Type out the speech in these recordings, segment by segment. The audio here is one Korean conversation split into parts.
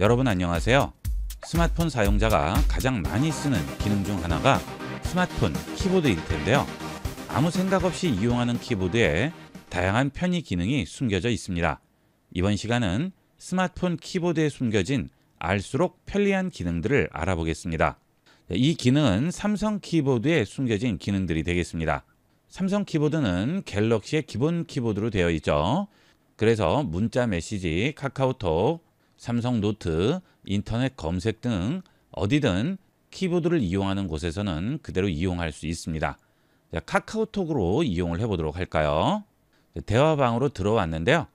여러분 안녕하세요. 스마트폰 사용자가 가장 많이 쓰는 기능 중 하나가 스마트폰 키보드일 텐데요. 아무 생각 없이 이용하는 키보드에 다양한 편의 기능이 숨겨져 있습니다. 이번 시간은 스마트폰 키보드에 숨겨진 알수록 편리한 기능들을 알아보겠습니다. 이 기능은 삼성 키보드에 숨겨진 기능들이 되겠습니다. 삼성 키보드는 갤럭시의 기본 키보드로 되어 있죠. 그래서 문자 메시지, 카카오톡, 삼성 노트, 인터넷 검색 등 어디든 키보드를 이용하는 곳에서는 그대로 이용할 수 있습니다. 카카오톡으로 이용을 해보도록 할까요? 대화방으로 들어왔는데요.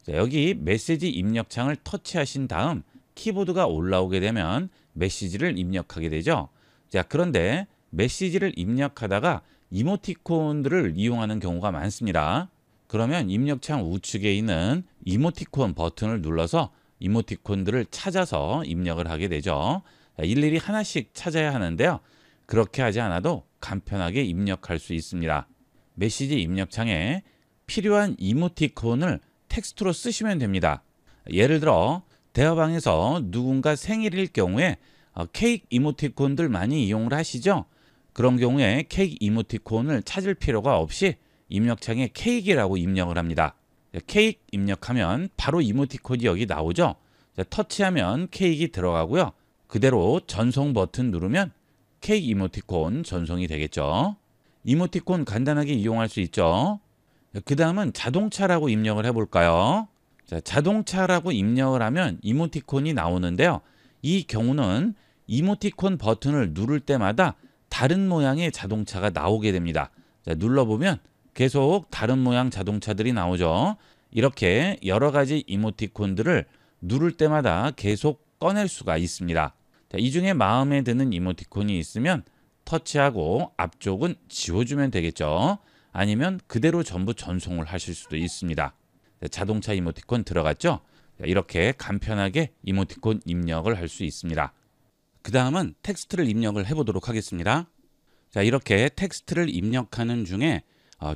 여기 메시지 입력창을 터치하신 다음 키보드가 올라오게 되면 메시지를 입력하게 되죠. 그런데 메시지를 입력하다가 이모티콘들을 이용하는 경우가 많습니다. 그러면 입력창 우측에 있는 이모티콘 버튼을 눌러서 이모티콘들을 찾아서 입력을 하게 되죠. 일일이 하나씩 찾아야 하는데요. 그렇게 하지 않아도 간편하게 입력할 수 있습니다. 메시지 입력창에 필요한 이모티콘을 텍스트로 쓰시면 됩니다. 예를 들어 대화방에서 누군가 생일일 경우에 케이크 이모티콘들 많이 이용을 하시죠? 그런 경우에 케이크 이모티콘을 찾을 필요가 없이 입력창에 케이크라고 입력을 합니다. 케이크 입력하면 바로 이모티콘이 여기 나오죠. 터치하면 케이크 들어가고요. 그대로 전송 버튼 누르면 케이크 이모티콘 전송이 되겠죠. 이모티콘 간단하게 이용할 수 있죠. 그 다음은 자동차라고 입력을 해볼까요? 자동차라고 입력을 하면 이모티콘이 나오는데요. 이 경우는 이모티콘 버튼을 누를 때마다 다른 모양의 자동차가 나오게 됩니다. 눌러보면 계속 다른 모양 자동차들이 나오죠. 이렇게 여러 가지 이모티콘들을 누를 때마다 계속 꺼낼 수가 있습니다. 이 중에 마음에 드는 이모티콘이 있으면 터치하고 앞쪽은 지워주면 되겠죠. 아니면 그대로 전부 전송을 하실 수도 있습니다. 자동차 이모티콘 들어갔죠? 이렇게 간편하게 이모티콘 입력을 할 수 있습니다. 그 다음은 텍스트를 입력을 해보도록 하겠습니다. 이렇게 텍스트를 입력하는 중에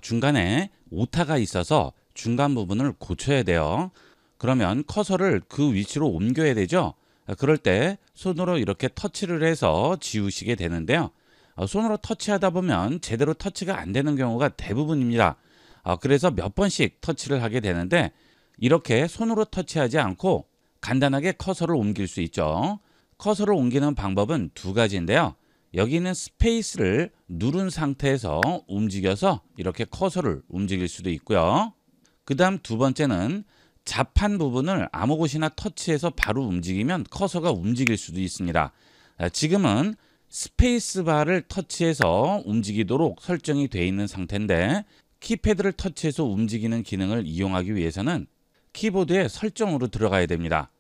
중간에 오타가 있어서 중간 부분을 고쳐야 돼요. 그러면 커서를 그 위치로 옮겨야 되죠. 그럴 때 손으로 이렇게 터치를 해서 지우시게 되는데요. 손으로 터치하다 보면 제대로 터치가 안 되는 경우가 대부분입니다. 그래서 몇 번씩 터치를 하게 되는데 이렇게 손으로 터치하지 않고 간단하게 커서를 옮길 수 있죠. 커서를 옮기는 방법은 두 가지인데요. 여기 있는 스페이스를 누른 상태에서 움직여서 이렇게 커서를 움직일 수도 있고요. 그 다음 두 번째는 잡한 부분을 아무 곳이나 터치해서 바로 움직이면 커서가 움직일 수도 있습니다. 지금은 스페이스바를 터치해서 움직이도록 설정이 되어 있는 상태인데 키패드를 터치해서 움직이는 기능을 이용하기 위해서는 키보드의 설정으로 들어가야 됩니다.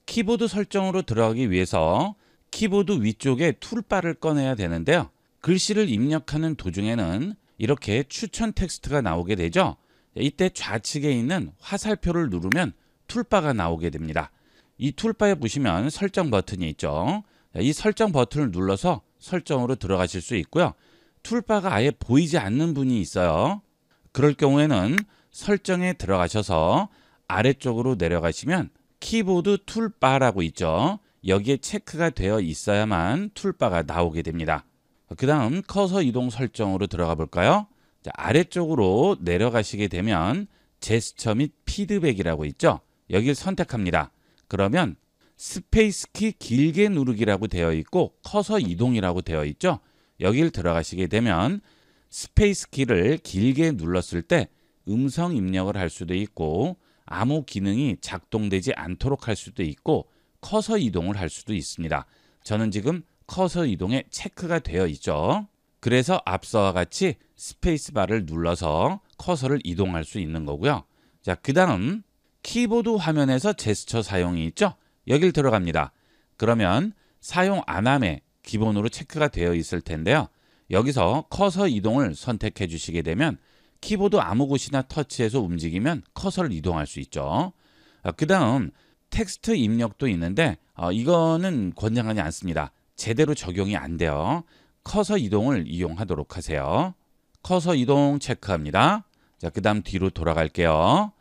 키보드 설정으로 들어가기 위해서 키보드 위쪽에 툴바를 꺼내야 되는데요. 글씨를 입력하는 도중에는 이렇게 추천 텍스트가 나오게 되죠. 이때 좌측에 있는 화살표를 누르면 툴바가 나오게 됩니다. 이 툴바에 보시면 설정 버튼이 있죠. 이 설정 버튼을 눌러서 설정으로 들어가실 수 있고요. 툴바가 아예 보이지 않는 분이 있어요. 그럴 경우에는 설정에 들어가셔서 아래쪽으로 내려가시면 키보드 툴바라고 있죠. 여기에 체크가 되어 있어야만 툴바가 나오게 됩니다. 그 다음 커서 이동 설정으로 들어가 볼까요? 아래쪽으로 내려가시게 되면 제스처 및 피드백이라고 있죠. 여기를 선택합니다. 그러면 스페이스 키 길게 누르기라고 되어 있고 커서 이동이라고 되어 있죠. 여기를 들어가시게 되면 스페이스 키를 길게 눌렀을 때 음성 입력을 할 수도 있고 아무 기능이 작동되지 않도록 할 수도 있고 커서 이동을 할 수도 있습니다. 저는 지금 커서 이동에 체크가 되어 있죠. 그래서 앞서와 같이 스페이스바를 눌러서 커서를 이동할 수 있는 거고요. 그 다음 키보드 화면에서 제스처 사용이 있죠. 여길 들어갑니다. 그러면 사용 안함에 기본으로 체크가 되어 있을 텐데요. 여기서 커서 이동을 선택해 주시게 되면 키보드 아무 곳이나 터치해서 움직이면 커서를 이동할 수 있죠. 그 다음 텍스트 입력도 있는데 이거는 권장하지 않습니다. 제대로 적용이 안 돼요. 커서 이동을 이용하도록 하세요. 커서 이동 체크합니다. 그 다음 뒤로 돌아갈게요.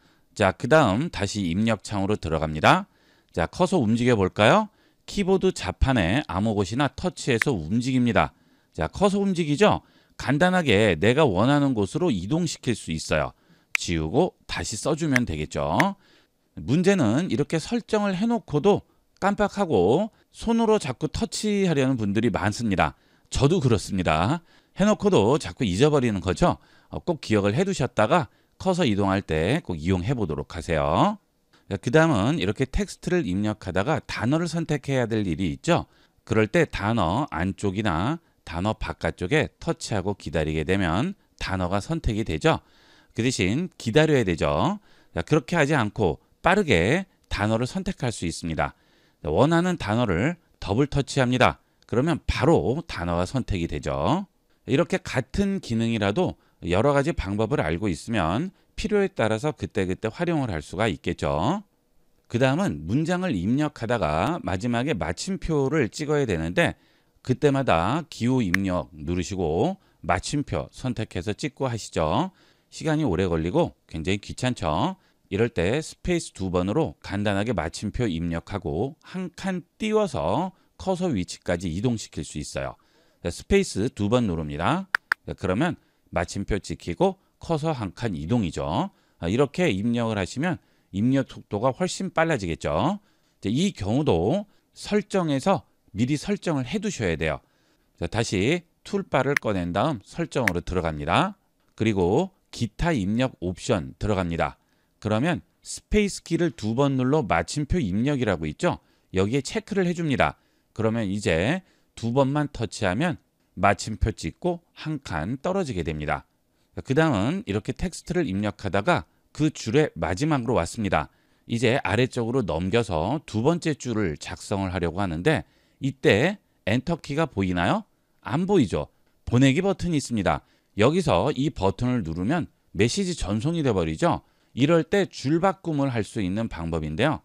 그 다음 다시 입력창으로 들어갑니다. 자, 커서 움직여 볼까요? 키보드 좌판에 아무 곳이나 터치해서 움직입니다. 자, 커서 움직이죠? 간단하게 내가 원하는 곳으로 이동시킬 수 있어요. 지우고 다시 써주면 되겠죠. 문제는 이렇게 설정을 해놓고도 깜빡하고 손으로 자꾸 터치하려는 분들이 많습니다. 저도 그렇습니다. 해놓고도 자꾸 잊어버리는 거죠. 꼭 기억을 해두셨다가 커서 이동할 때 꼭 이용해 보도록 하세요. 그 다음은 이렇게 텍스트를 입력하다가 단어를 선택해야 될 일이 있죠. 그럴 때 단어 안쪽이나 단어 바깥쪽에 터치하고 기다리게 되면 단어가 선택이 되죠. 그 대신 기다려야 되죠. 자, 그렇게 하지 않고 빠르게 단어를 선택할 수 있습니다. 원하는 단어를 더블 터치합니다. 그러면 바로 단어가 선택이 되죠. 이렇게 같은 기능이라도 여러 가지 방법을 알고 있으면 필요에 따라서 그때그때 활용을 할 수가 있겠죠. 그 다음은 문장을 입력하다가 마지막에 마침표를 찍어야 되는데 그때마다 기호 입력 누르시고 마침표 선택해서 찍고 하시죠. 시간이 오래 걸리고 굉장히 귀찮죠. 이럴 때 스페이스 2번으로 간단하게 마침표 입력하고 한 칸 띄워서 커서 위치까지 이동시킬 수 있어요. 스페이스 2번 누릅니다. 그러면 마침표 찍히고 커서 한 칸 이동이죠. 이렇게 입력을 하시면 입력 속도가 훨씬 빨라지겠죠. 이 경우도 설정에서 미리 설정을 해 두셔야 돼요. 다시 툴바를 꺼낸 다음 설정으로 들어갑니다. 그리고 기타 입력 옵션 들어갑니다. 그러면 스페이스 키를 2번 눌러 마침표 입력이라고 있죠. 여기에 체크를 해줍니다. 그러면 이제 2번만 터치하면 마침표 찍고 한 칸 떨어지게 됩니다. 그 다음은 이렇게 텍스트를 입력하다가 그 줄의 마지막으로 왔습니다. 이제 아래쪽으로 넘겨서 두 번째 줄을 작성을 하려고 하는데 이때 엔터키가 보이나요? 안 보이죠? 보내기 버튼이 있습니다. 여기서 이 버튼을 누르면 메시지 전송이 되어버리죠. 이럴 때 줄바꿈을 할 수 있는 방법인데요.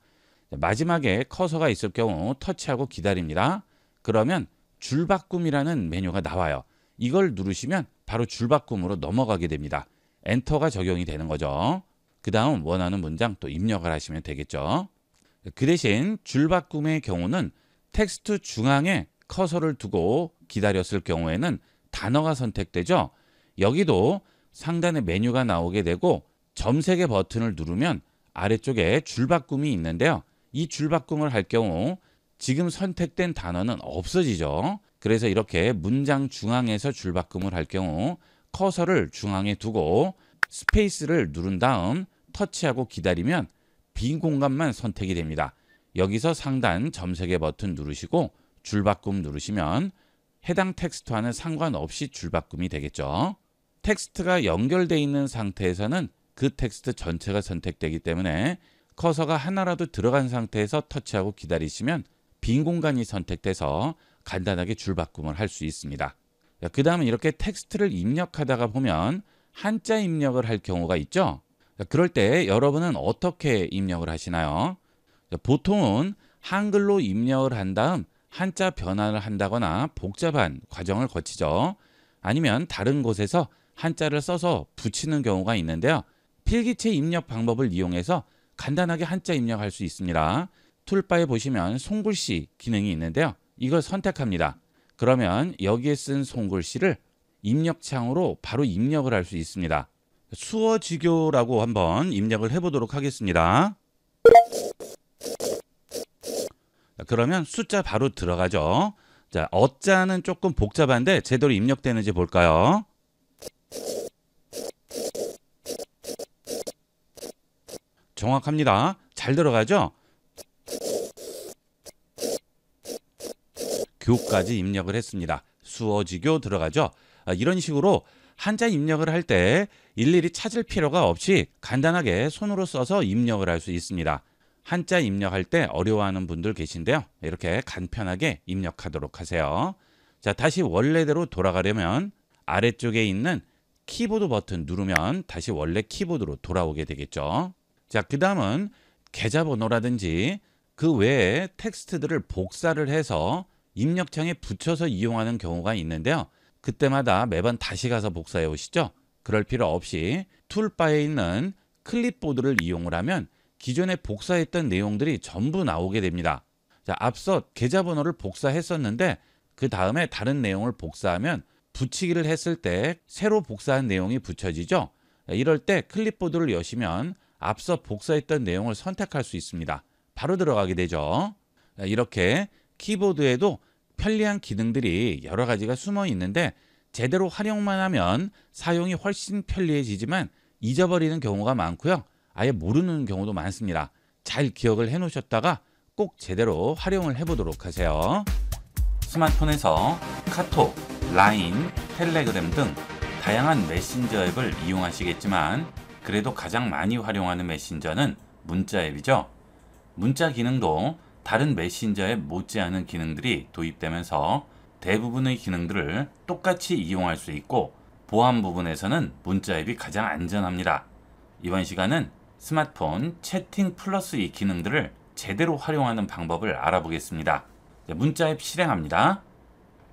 마지막에 커서가 있을 경우 터치하고 기다립니다. 그러면 줄바꿈이라는 메뉴가 나와요. 이걸 누르시면 바로 줄바꿈으로 넘어가게 됩니다. 엔터가 적용이 되는 거죠. 그 다음 원하는 문장 또 입력을 하시면 되겠죠. 그 대신 줄바꿈의 경우는 텍스트 중앙에 커서를 두고 기다렸을 경우에는 단어가 선택되죠. 여기도 상단에 메뉴가 나오게 되고 점색의 버튼을 누르면 아래쪽에 줄바꿈이 있는데요. 이 줄바꿈을 할 경우 지금 선택된 단어는 없어지죠. 그래서 이렇게 문장 중앙에서 줄바꿈을 할 경우 커서를 중앙에 두고 스페이스를 누른 다음 터치하고 기다리면 빈 공간만 선택이 됩니다. 여기서 상단 점색의 버튼 누르시고 줄바꿈 누르시면 해당 텍스트와는 상관없이 줄바꿈이 되겠죠. 텍스트가 연결되어 있는 상태에서는 그 텍스트 전체가 선택되기 때문에 커서가 하나라도 들어간 상태에서 터치하고 기다리시면 빈 공간이 선택돼서 간단하게 줄바꿈을 할 수 있습니다. 그 다음은 이렇게 텍스트를 입력하다가 보면 한자 입력을 할 경우가 있죠. 그럴 때 여러분은 어떻게 입력을 하시나요? 보통은 한글로 입력을 한 다음 한자 변환을 한다거나 복잡한 과정을 거치죠. 아니면 다른 곳에서 한자를 써서 붙이는 경우가 있는데요. 필기체 입력 방법을 이용해서 간단하게 한자 입력할 수 있습니다. 툴바에 보시면 손글씨 기능이 있는데요. 이걸 선택합니다. 그러면 여기에 쓴 손글씨를 입력창으로 바로 입력을 할 수 있습니다. 수어지교라고 한번 입력을 해보도록 하겠습니다. 그러면 숫자 바로 들어가죠. 자, 어자는 조금 복잡한데 제대로 입력되는지 볼까요? 정확합니다. 잘 들어가죠? 교까지 입력을 했습니다. 수어지교 들어가죠? 이런 식으로 한자 입력을 할 때 일일이 찾을 필요가 없이 간단하게 손으로 써서 입력을 할 수 있습니다. 한자 입력할 때 어려워하는 분들 계신데요. 이렇게 간편하게 입력하도록 하세요. 자, 다시 원래대로 돌아가려면 아래쪽에 있는 키보드 버튼 누르면 다시 원래 키보드로 돌아오게 되겠죠. 자, 그 다음은 계좌번호라든지 그 외에 텍스트들을 복사를 해서 입력창에 붙여서 이용하는 경우가 있는데요. 그때마다 매번 다시 가서 복사해 오시죠. 그럴 필요 없이 툴바에 있는 클립보드를 이용을 하면 기존에 복사했던 내용들이 전부 나오게 됩니다. 자, 앞서 계좌번호를 복사했었는데 그 다음에 다른 내용을 복사하면 붙이기를 했을 때 새로 복사한 내용이 붙여지죠. 이럴 때 클립보드를 여시면 앞서 복사했던 내용을 선택할 수 있습니다. 바로 들어가게 되죠. 이렇게 키보드에도 편리한 기능들이 여러 가지가 숨어 있는데 제대로 활용만 하면 사용이 훨씬 편리해지지만 잊어버리는 경우가 많고요. 아예 모르는 경우도 많습니다. 잘 기억을 해 놓으셨다가 꼭 제대로 활용을 해 보도록 하세요. 스마트폰에서 카톡, 라인, 텔레그램 등 다양한 메신저 앱을 이용하시겠지만 그래도 가장 많이 활용하는 메신저는 문자 앱이죠. 문자 기능도 다른 메신저 앱 못지않은 기능들이 도입되면서 대부분의 기능들을 똑같이 이용할 수 있고 보안 부분에서는 문자 앱이 가장 안전합니다. 이번 시간은 스마트폰 채팅 플러스 이 기능들을 제대로 활용하는 방법을 알아보겠습니다. 문자 앱 실행합니다.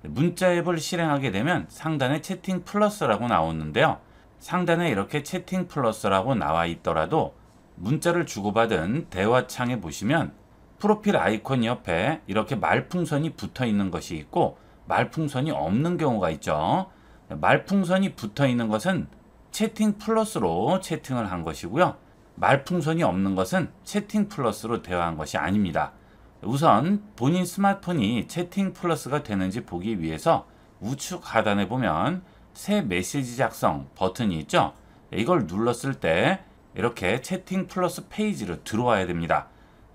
문자 앱을 실행하게 되면 상단에 채팅 플러스라고 나오는데요. 상단에 이렇게 채팅 플러스라고 나와 있더라도 문자를 주고받은 대화창에 보시면 프로필 아이콘 옆에 이렇게 말풍선이 붙어 있는 것이 있고 말풍선이 없는 경우가 있죠. 말풍선이 붙어 있는 것은 채팅 플러스로 채팅을 한 것이고요. 말풍선이 없는 것은 채팅 플러스로 대화한 것이 아닙니다. 우선 본인 스마트폰이 채팅 플러스가 되는지 보기 위해서 우측 하단에 보면 새 메시지 작성 버튼이 있죠. 이걸 눌렀을 때 이렇게 채팅 플러스 페이지로 들어와야 됩니다.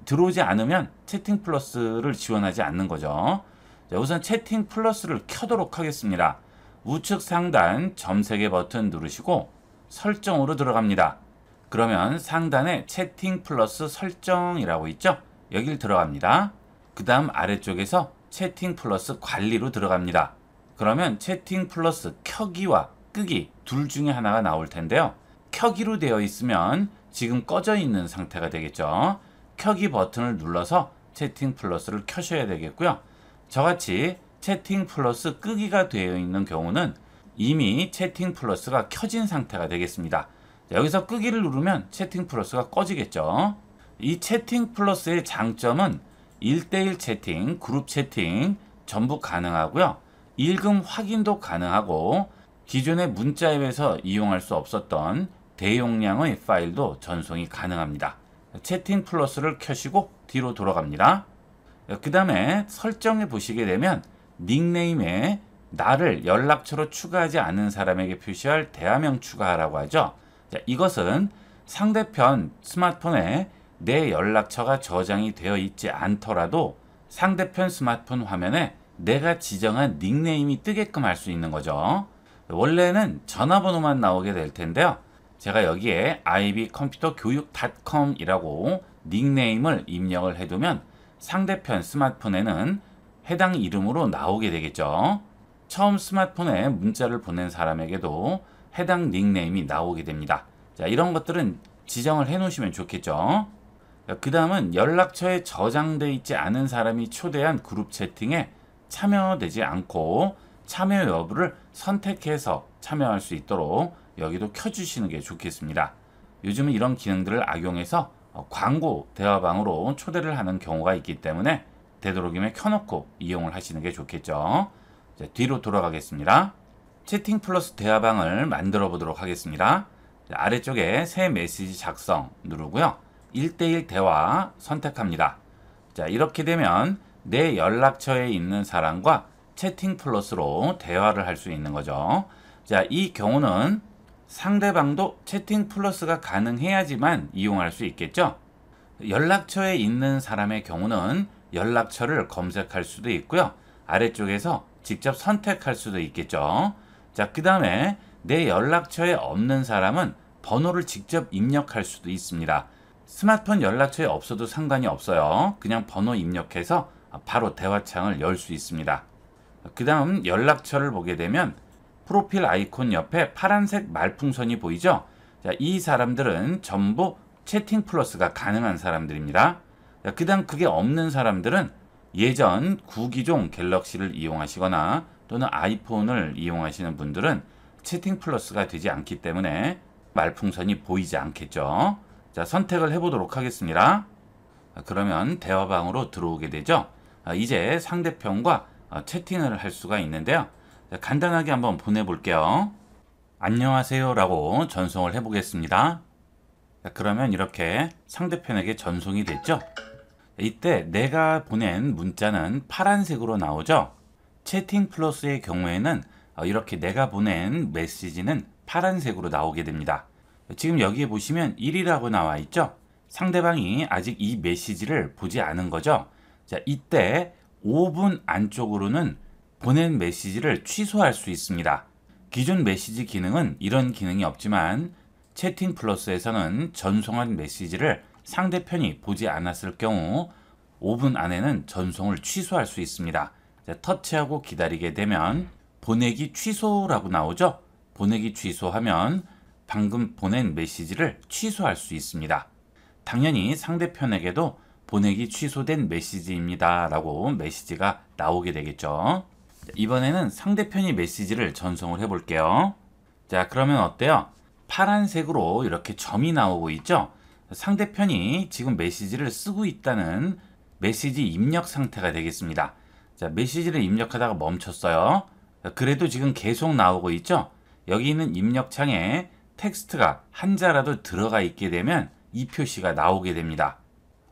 들어오지 않으면 채팅 플러스를 지원하지 않는 거죠. 자, 우선 채팅 플러스를 켜도록 하겠습니다. 우측 상단 점 3개 버튼 누르시고 설정으로 들어갑니다. 그러면 상단에 채팅 플러스 설정이라고 있죠. 여길 들어갑니다. 그 다음 아래쪽에서 채팅 플러스 관리로 들어갑니다. 그러면 채팅 플러스 켜기와 끄기 둘 중에 하나가 나올 텐데요. 켜기로 되어 있으면 지금 꺼져 있는 상태가 되겠죠. 켜기 버튼을 눌러서 채팅 플러스를 켜셔야 되겠고요. 저같이 채팅 플러스 끄기가 되어 있는 경우는 이미 채팅 플러스가 켜진 상태가 되겠습니다. 여기서 끄기를 누르면 채팅 플러스가 꺼지겠죠. 이 채팅 플러스의 장점은 1대1 채팅, 그룹 채팅 전부 가능하고요. 읽음 확인도 가능하고 기존의 문자 앱에서 이용할 수 없었던 대용량의 파일도 전송이 가능합니다. 채팅 플러스를 켜시고 뒤로 돌아갑니다. 그 다음에 설정해 보시게 되면 닉네임에 나를 연락처로 추가하지 않은 사람에게 표시할 대화명 추가하라고 하죠. 자, 이것은 상대편 스마트폰에 내 연락처가 저장이 되어 있지 않더라도 상대편 스마트폰 화면에 내가 지정한 닉네임이 뜨게끔 할 수 있는 거죠. 원래는 전화번호만 나오게 될 텐데요. 제가 여기에 ibcomputer교육.com 이라고 닉네임을 입력을 해두면 상대편 스마트폰에는 해당 이름으로 나오게 되겠죠. 처음 스마트폰에 문자를 보낸 사람에게도 해당 닉네임이 나오게 됩니다. 자, 이런 것들은 지정을 해 놓으시면 좋겠죠. 그 다음은 연락처에 저장되어 있지 않은 사람이 초대한 그룹 채팅에 참여되지 않고 참여 여부를 선택해서 참여할 수 있도록 여기도 켜주시는 게 좋겠습니다. 요즘은 이런 기능들을 악용해서 광고 대화방으로 초대를 하는 경우가 있기 때문에 되도록이면 켜놓고 이용을 하시는 게 좋겠죠. 자, 뒤로 돌아가겠습니다. 채팅 플러스 대화방을 만들어 보도록 하겠습니다. 자, 아래쪽에 새 메시지 작성 누르고요. 1대1 대화 선택합니다. 자, 이렇게 되면 내 연락처에 있는 사람과 채팅 플러스로 대화를 할 수 있는 거죠. 자, 이 경우는 상대방도 채팅 플러스가 가능해야지만 이용할 수 있겠죠. 연락처에 있는 사람의 경우는 연락처를 검색할 수도 있고요. 아래쪽에서 직접 선택할 수도 있겠죠. 자, 그 다음에 내 연락처에 없는 사람은 번호를 직접 입력할 수도 있습니다. 스마트폰 연락처에 없어도 상관이 없어요. 그냥 번호 입력해서 바로 대화창을 열 수 있습니다. 그 다음 연락처를 보게 되면 프로필 아이콘 옆에 파란색 말풍선이 보이죠? 자, 이 사람들은 전부 채팅 플러스가 가능한 사람들입니다. 그 다음 그게 없는 사람들은 예전 구기종 갤럭시를 이용하시거나 또는 아이폰을 이용하시는 분들은 채팅 플러스가 되지 않기 때문에 말풍선이 보이지 않겠죠. 자, 선택을 해보도록 하겠습니다. 그러면 대화방으로 들어오게 되죠. 이제 상대편과 채팅을 할 수가 있는데요. 자, 간단하게 한번 보내볼게요. 안녕하세요 라고 전송을 해보겠습니다. 자, 그러면 이렇게 상대편에게 전송이 됐죠. 이때 내가 보낸 문자는 파란색으로 나오죠. 채팅 플러스의 경우에는 이렇게 내가 보낸 메시지는 파란색으로 나오게 됩니다. 지금 여기에 보시면 1이라고 나와 있죠. 상대방이 아직 이 메시지를 보지 않은 거죠. 자, 이때 5분 안쪽으로는 보낸 메시지를 취소할 수 있습니다. 기존 메시지 기능은 이런 기능이 없지만 채팅 플러스에서는 전송한 메시지를 상대편이 보지 않았을 경우 5분 안에는 전송을 취소할 수 있습니다. 자, 터치하고 기다리게 되면 보내기 취소라고 나오죠. 보내기 취소하면 방금 보낸 메시지를 취소할 수 있습니다. 당연히 상대편에게도 보내기 취소된 메시지입니다 라고 메시지가 나오게 되겠죠. 이번에는 상대편이 메시지를 전송을 해 볼게요. 자, 그러면 어때요? 파란색으로 이렇게 점이 나오고 있죠. 상대편이 지금 메시지를 쓰고 있다는 메시지 입력 상태가 되겠습니다. 자, 메시지를 입력하다가 멈췄어요. 그래도 지금 계속 나오고 있죠. 여기 있는 입력창에 텍스트가 한자라도 들어가 있게 되면 이 표시가 나오게 됩니다.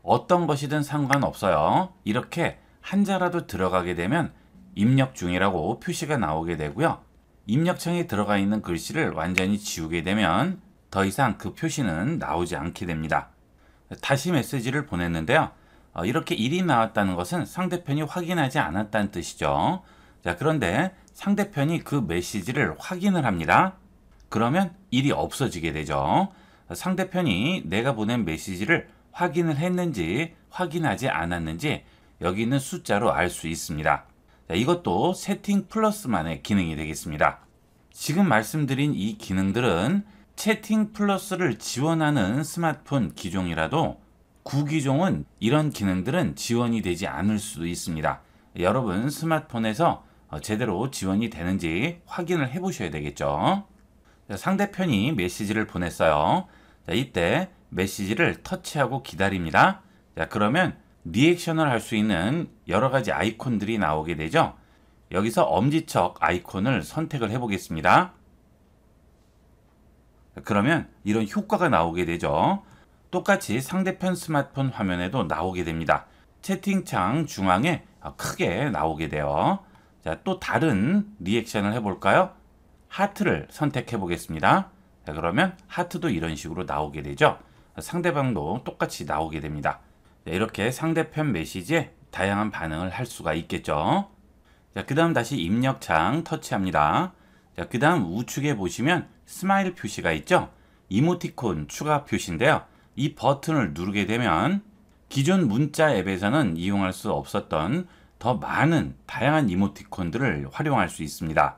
어떤 것이든 상관없어요. 이렇게 한자라도 들어가게 되면 입력 중이라고 표시가 나오게 되고요. 입력창에 들어가 있는 글씨를 완전히 지우게 되면 더 이상 그 표시는 나오지 않게 됩니다. 다시 메시지를 보냈는데요. 이렇게 1이 나왔다는 것은 상대편이 확인하지 않았다는 뜻이죠. 자, 그런데 상대편이 그 메시지를 확인을 합니다. 그러면 1이 없어지게 되죠. 상대편이 내가 보낸 메시지를 확인을 했는지 확인하지 않았는지 여기 있는 숫자로 알 수 있습니다. 자, 이것도 세팅 플러스만의 기능이 되겠습니다. 지금 말씀드린 이 기능들은 채팅 플러스를 지원하는 스마트폰 기종이라도 구기종은 이런 기능들은 지원이 되지 않을 수도 있습니다. 여러분 스마트폰에서 제대로 지원이 되는지 확인을 해 보셔야 되겠죠. 자, 상대편이 메시지를 보냈어요. 자, 이때 메시지를 터치하고 기다립니다. 자, 그러면 리액션을 할 수 있는 여러 가지 아이콘들이 나오게 되죠. 여기서 엄지척 아이콘을 선택을 해 보겠습니다. 그러면 이런 효과가 나오게 되죠. 똑같이 상대편 스마트폰 화면에도 나오게 됩니다. 채팅창 중앙에 크게 나오게 돼요. 자, 또 다른 리액션을 해볼까요? 하트를 선택해 보겠습니다. 자, 그러면 하트도 이런 식으로 나오게 되죠. 상대방도 똑같이 나오게 됩니다. 자, 이렇게 상대편 메시지에 다양한 반응을 할 수가 있겠죠. 자, 그 다음 다시 입력창 터치합니다. 자, 그 다음 우측에 보시면 스마일 표시가 있죠. 이모티콘 추가 표시인데요. 이 버튼을 누르게 되면 기존 문자 앱에서는 이용할 수 없었던 더 많은 다양한 이모티콘들을 활용할 수 있습니다.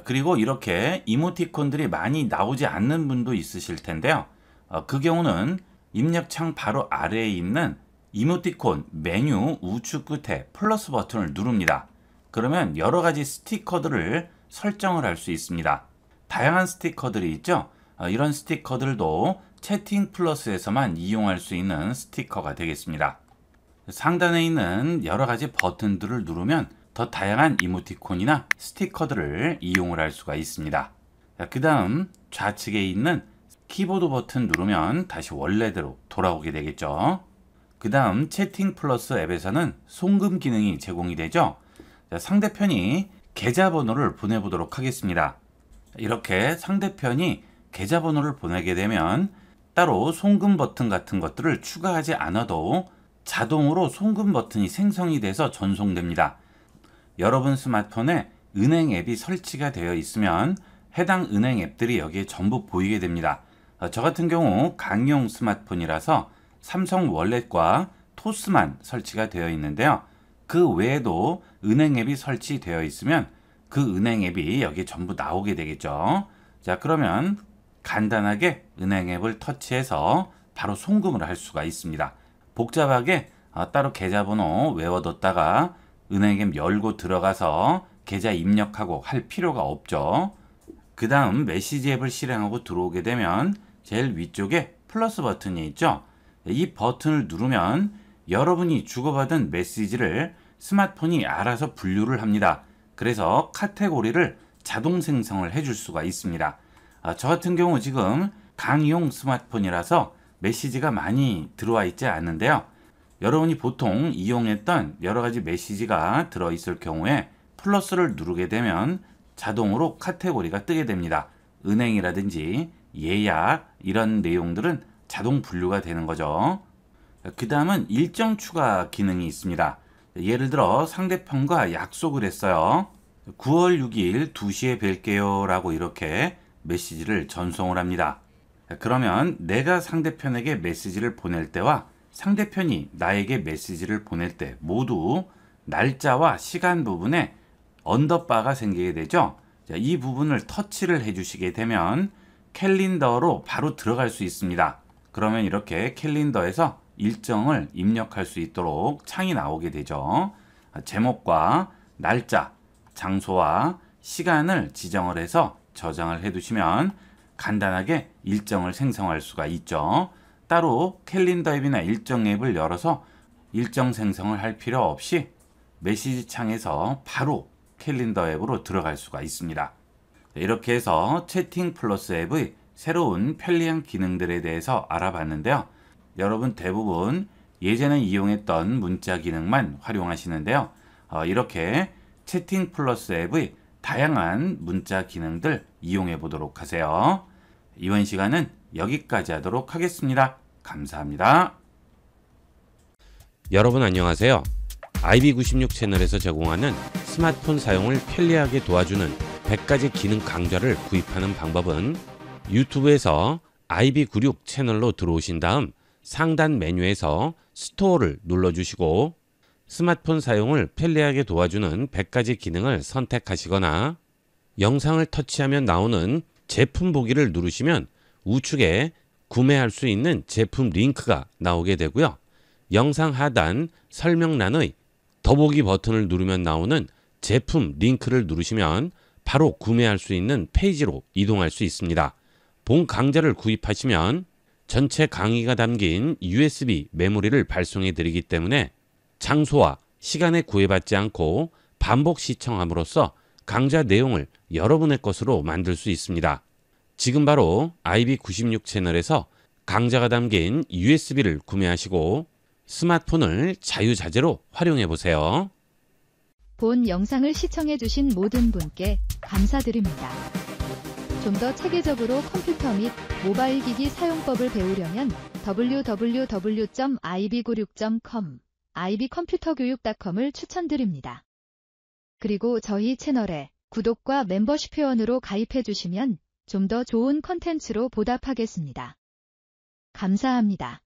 그리고 이렇게 이모티콘들이 많이 나오지 않는 분도 있으실 텐데요. 그 경우는 입력창 바로 아래에 있는 이모티콘 메뉴 우측 끝에 플러스 버튼을 누릅니다. 그러면 여러 가지 스티커들을 설정을 할 수 있습니다. 다양한 스티커들이 있죠. 이런 스티커들도 채팅 플러스에서만 이용할 수 있는 스티커가 되겠습니다. 상단에 있는 여러 가지 버튼들을 누르면 더 다양한 이모티콘이나 스티커들을 이용을 할 수가 있습니다. 그 다음 좌측에 있는 키보드 버튼 누르면 다시 원래대로 돌아오게 되겠죠. 그 다음 채팅 플러스 앱에서는 송금 기능이 제공이 되죠. 상대편이 계좌번호를 보내보도록 하겠습니다. 이렇게 상대편이 계좌번호를 보내게 되면 따로 송금 버튼 같은 것들을 추가하지 않아도 자동으로 송금 버튼이 생성이 돼서 전송됩니다. 여러분 스마트폰에 은행 앱이 설치가 되어 있으면 해당 은행 앱들이 여기에 전부 보이게 됩니다. 저 같은 경우 강용 스마트폰이라서 삼성 월렛과 토스만 설치가 되어 있는데요. 그 외에도 은행 앱이 설치되어 있으면 그 은행 앱이 여기에 전부 나오게 되겠죠. 자, 그러면 간단하게 은행 앱을 터치해서 바로 송금을 할 수가 있습니다. 복잡하게 따로 계좌번호 외워뒀다가 은행 앱 열고 들어가서 계좌 입력하고 할 필요가 없죠. 그 다음 메시지 앱을 실행하고 들어오게 되면 제일 위쪽에 플러스 버튼이 있죠. 이 버튼을 누르면 여러분이 주고받은 메시지를 스마트폰이 알아서 분류를 합니다. 그래서 카테고리를 자동 생성을 해줄 수가 있습니다. 저 같은 경우 지금 강의용 스마트폰이라서 메시지가 많이 들어와 있지 않는데요. 여러분이 보통 이용했던 여러 가지 메시지가 들어있을 경우에 플러스를 누르게 되면 자동으로 카테고리가 뜨게 됩니다. 은행이라든지 예약 이런 내용들은 자동 분류가 되는 거죠. 그 다음은 일정 추가 기능이 있습니다. 예를 들어 상대편과 약속을 했어요. 9월 6일 2시에 뵐게요 라고 이렇게 메시지를 전송을 합니다. 그러면 내가 상대편에게 메시지를 보낼 때와 상대편이 나에게 메시지를 보낼 때 모두 날짜와 시간 부분에 언더바가 생기게 되죠. 이 부분을 터치를 해주시게 되면 캘린더로 바로 들어갈 수 있습니다. 그러면 이렇게 캘린더에서 일정을 입력할 수 있도록 창이 나오게 되죠. 제목과 날짜, 장소와 시간을 지정을 해서 저장을 해두시면 간단하게 일정을 생성할 수가 있죠. 따로 캘린더 앱이나 일정 앱을 열어서 일정 생성을 할 필요 없이 메시지 창에서 바로 캘린더 앱으로 들어갈 수가 있습니다. 이렇게 해서 채팅 플러스 앱의 새로운 편리한 기능들에 대해서 알아봤는데요. 여러분 대부분 예전에 이용했던 문자 기능만 활용하시는데요. 이렇게 채팅 플러스 앱의 다양한 문자 기능들 이용해 보도록 하세요. 이번 시간은 여기까지 하도록 하겠습니다. 감사합니다. 여러분 안녕하세요. IB96 채널에서 제공하는 스마트폰 사용을 편리하게 도와주는 100가지 기능 강좌를 구입하는 방법은 유튜브에서 IB96 채널로 들어오신 다음 상단 메뉴에서 스토어를 눌러주시고 스마트폰 사용을 편리하게 도와주는 100가지 기능을 선택하시거나 영상을 터치하면 나오는 제품 보기를 누르시면 우측에 구매할 수 있는 제품 링크가 나오게 되고요. 영상 하단 설명란의 더보기 버튼을 누르면 나오는 제품 링크를 누르시면 바로 구매할 수 있는 페이지로 이동할 수 있습니다. 본 강좌를 구입하시면 전체 강의가 담긴 USB 메모리를 발송해 드리기 때문에 장소와 시간에 구애받지 않고 반복 시청함으로써 강좌 내용을 여러분의 것으로 만들 수 있습니다. 지금 바로 IB96 채널에서 강좌가 담긴 USB를 구매하시고 스마트폰을 자유자재로 활용해 보세요. 본 영상을 시청해 주신 모든 분께 감사드립니다. 좀 더 체계적으로 컴퓨터 및 모바일 기기 사용법을 배우려면 www.ib96.com, ibcomputer교육.com을 추천드립니다. 그리고 저희 채널에 구독과 멤버십 회원으로 가입해 주시면 좀 더 좋은 컨텐츠로 보답하겠습니다. 감사합니다.